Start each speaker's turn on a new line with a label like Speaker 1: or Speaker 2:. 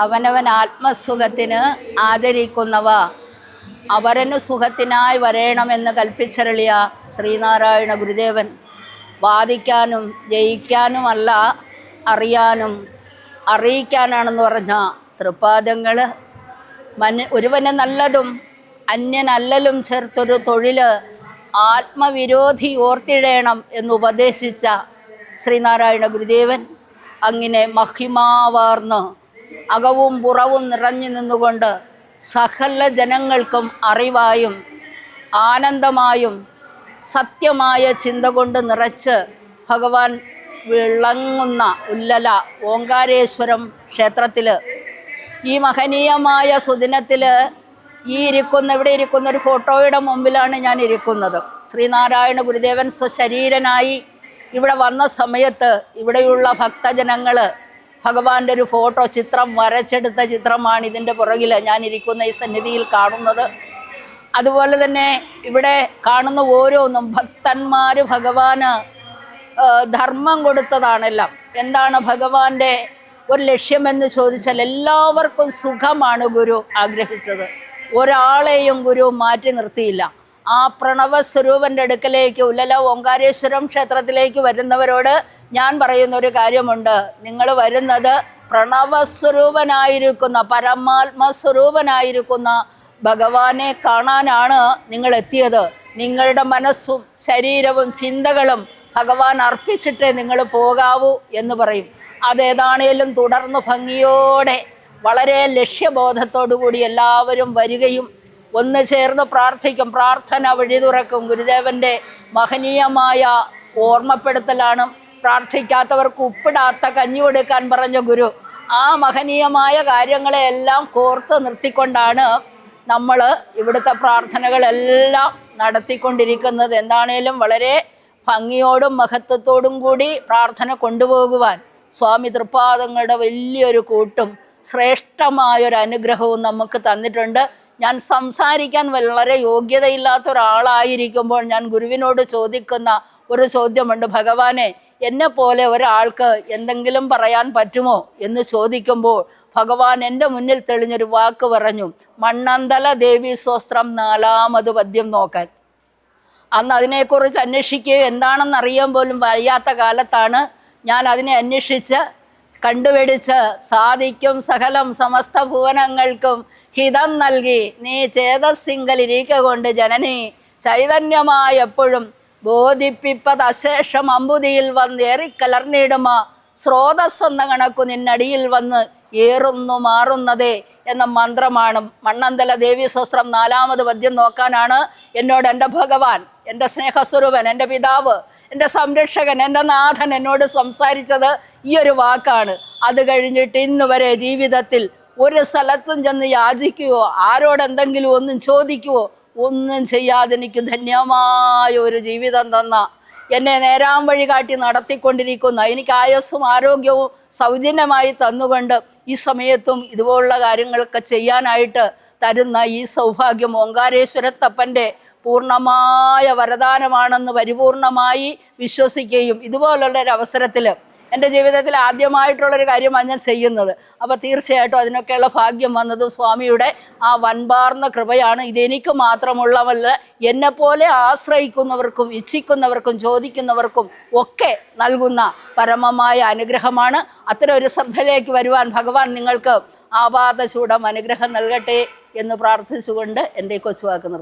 Speaker 1: അവനവൻ ആത്മസുഖത്തിന് ആചരിക്കുന്നവ അവരന് സുഖത്തിനായി വരേണമെന്ന് കൽപ്പിച്ചരളിയ ശ്രീനാരായണ ഗുരുദേവൻ വാദിക്കാനും ജയിക്കാനുമല്ല, അറിയാനും അറിയിക്കാനാണെന്ന് പറഞ്ഞ തൃപ്പാദങ്ങൾ ഒരുവന് നല്ലതും അന്യനല്ലലും ചേർത്തൊരു തൊഴിൽ ആത്മവിരോധി ഓർത്തിടേണം എന്നുപദേശിച്ച ശ്രീനാരായണ ഗുരുദേവൻ അങ്ങനെ മഹിമാവാർന്ന് അകവും പുറവും നിറഞ്ഞു നിന്നുകൊണ്ട് സകല ജനങ്ങൾക്കും അറിവായും ആനന്ദമായും സത്യമായ ചിന്ത കൊണ്ട് നിറച്ച് ഭഗവാൻ വിളങ്ങുന്ന ഉല്ലല ഓങ്കാരേശ്വരം ക്ഷേത്രത്തിൽ ഈ മഹനീയമായ സുദിനത്തിൽ ഇവിടെ ഇരിക്കുന്ന ഒരു ഫോട്ടോയുടെ മുമ്പിലാണ് ഞാൻ ഇരിക്കുന്നത്. ശ്രീനാരായണ ഗുരുദേവൻ സ്വശരീരനായി ഇവിടെ വന്ന സമയത്ത് ഇവിടെയുള്ള ഭക്തജനങ്ങൾ ഭഗവാന്റെ ഒരു ഫോട്ടോ ചിത്രം വരച്ചെടുത്ത ചിത്രമാണ് ഇതിൻ്റെ പുറകിൽ ഞാൻ ഇരിക്കുന്ന ഈ സന്നിധിയിൽ കാണുന്നത്. അതുപോലെ തന്നെ ഇവിടെ കാണുന്ന ഓരോന്നും ഭക്തന്മാർ ഭഗവാന് ധർമ്മം കൊടുത്തതാണെല്ലാം. എന്താണ് ഭഗവാന്റെ ഒരു ലക്ഷ്യമെന്ന് ചോദിച്ചാൽ എല്ലാവർക്കും സുഖമാണ് ഗുരു ആഗ്രഹിച്ചത്. ഒരാളെയും ഗുരു മാറ്റി നിർത്തിയില്ല. ആ പ്രണവസ്വരൂപൻ്റെ അടുക്കലേക്ക് ഉല്ലല ഓങ്കാരേശ്വരം ക്ഷേത്രത്തിലേക്ക് വരുന്നവരോട് ഞാൻ പറയുന്ന ഒരു കാര്യമുണ്ട്. നിങ്ങൾ വരുന്നത് പ്രണവസ്വരൂപനായിരിക്കുന്ന പരമാത്മസ്വരൂപനായിരിക്കുന്ന ഭഗവാനെ കാണാനാണ് നിങ്ങൾ എത്തിയത്. നിങ്ങളുടെ മനസ്സും ശരീരവും ചിന്തകളും ഭഗവാൻ അർപ്പിച്ചിട്ടേ നിങ്ങൾ പോകാവൂ എന്ന് പറയും. അതേതാണേലും തുടർന്ന് ഭംഗിയോടെ വളരെ ലക്ഷ്യബോധത്തോടു കൂടി എല്ലാവരും വരികയും ഒന്ന് ചേർന്ന് പ്രാർത്ഥിക്കും. പ്രാർത്ഥന വഴി തുറക്കും. ഗുരുദേവൻ്റെ മഹനീയമായ ഓർമ്മപ്പെടുത്തലാണ്. പ്രാർത്ഥിക്കാത്തവർക്ക് ഉപ്പിടാത്ത കഞ്ഞി കൊടുക്കാൻ പറഞ്ഞ ഗുരു ആ മഹനീയമായ കാര്യങ്ങളെല്ലാം കോർത്ത് നിർത്തിക്കൊണ്ടാണ് നമ്മൾ ഇവിടുത്തെ പ്രാർത്ഥനകളെല്ലാം നടത്തിക്കൊണ്ടിരിക്കുന്നത്. എന്താണേലും വളരെ ഭംഗിയോടും മഹത്വത്തോടും കൂടി പ്രാർത്ഥന കൊണ്ടുപോകുവാൻ സ്വാമി തൃപ്പാദങ്ങളുടെ വലിയൊരു കൂട്ടും ശ്രേഷ്ഠമായൊരു അനുഗ്രഹവും നമുക്ക് തന്നിട്ടുണ്ട്. ഞാൻ സംസാരിക്കാൻ വളരെ യോഗ്യതയില്ലാത്ത ഒരാളായിരിക്കുമ്പോൾ ഞാൻ ഗുരുവിനോട് ചോദിക്കുന്ന ഒരു ചോദ്യമുണ്ട്. ഭഗവാനെ, എന്നെ പോലെ ഒരാൾക്ക് എന്തെങ്കിലും പറയാൻ പറ്റുമോ എന്ന് ചോദിക്കുമ്പോൾ ഭഗവാൻ എൻ്റെ മുന്നിൽ തെളിഞ്ഞൊരു വാക്ക് പറഞ്ഞു. മണ്ണന്തല ദേവി സ്വസ്ത്രം 4ാമത് പദ്യം നോക്കാൻ. അന്ന് അതിനെക്കുറിച്ച് അന്വേഷിക്കുകയോ എന്താണെന്ന് അറിയാൻ പോലും വയ്യാത്ത കാലത്താണ് ഞാൻ അതിനെ അന്വേഷിച്ച് കണ്ടുപിടിച്ച് സാധിക്കും സകലം സമസ്ത ഭുവനങ്ങൾക്കും ഹിതം നൽകി നീ ചേതസ്സിങ്കലിരിക്ക കൊണ്ട് ജനനി ചൈതന്യമായി എപ്പോഴും ബോധിപ്പിപ്പത് അശേഷം അമ്പുതിയിൽ വന്ന് ഏറിക്കലർന്നിടുമ സ്രോതസ്സെന്ന കണക്കു നിന്നടിയിൽ വന്ന് ഏറുന്നു മാറുന്നതേ എന്ന മന്ത്രമാണ്. മണ്ണന്തല ദേവി സ്വസ്ത്രം 4ാമത് പദ്യം നോക്കാനാണ് എന്നോട് എൻ്റെ ഭഗവാൻ, എൻ്റെ സ്നേഹസ്വരൂപൻ, എൻ്റെ പിതാവ്, എൻ്റെ സംരക്ഷകൻ, എൻ്റെ നാഥൻ എന്നോട് സംസാരിച്ചത് ഈ ഒരു വാക്കാണ്. അത് കഴിഞ്ഞിട്ട് ഇന്ന് വരെ ജീവിതത്തിൽ ഒരു സ്ഥലത്തും ചെന്ന് യാചിക്കുകയോ ആരോടെന്തെങ്കിലും ഒന്നും ചോദിക്കുകയോ ഒന്നും ചെയ്യാതെ എനിക്ക് ധന്യമായ ഒരു ജീവിതം തന്ന, എന്നെ നേരാം വഴി കാട്ടി നടത്തിക്കൊണ്ടിരിക്കുന്ന, എനിക്ക് ആയുസ്സും ആരോഗ്യവും സൗജന്യമായി തന്നുകൊണ്ട് ഈ സമയത്തും ഇതുപോലുള്ള കാര്യങ്ങളൊക്കെ ചെയ്യാനായിട്ട് തരുന്ന ഈ സൗഭാഗ്യം ഓങ്കാരേശ്വരത്തപ്പൻ്റെ പൂർണ്ണമായ വരദാനമാണെന്ന് പരിപൂർണമായി വിശ്വസിക്കുകയും ഇതുപോലുള്ളൊരവസരത്തിൽ എൻ്റെ ജീവിതത്തിൽ ആദ്യമായിട്ടുള്ളൊരു കാര്യമാണ് ഞാൻ ചെയ്യുന്നത്. അപ്പോൾ തീർച്ചയായിട്ടും അതിനൊക്കെയുള്ള ഭാഗ്യം വന്നത് സ്വാമിയുടെ ആ വൻപാർന്ന കൃപയാണ്. ഇതെനിക്ക് മാത്രമുള്ളവല്ല, എന്നെപ്പോലെ ആശ്രയിക്കുന്നവർക്കും ഇച്ഛിക്കുന്നവർക്കും ചോദിക്കുന്നവർക്കും ഒക്കെ നൽകുന്ന പരമമായ അനുഗ്രഹമാണ്. അത്തരം ഒരു ശ്രദ്ധയിലേക്ക് വരുവാൻ ഭഗവാൻ നിങ്ങൾക്ക് ആപാദചൂടം അനുഗ്രഹം നൽകട്ടെ എന്ന് പ്രാർത്ഥിച്ചുകൊണ്ട് എൻ്റെ കൊച്ചുവാക്ക് നിർത്തുന്നു.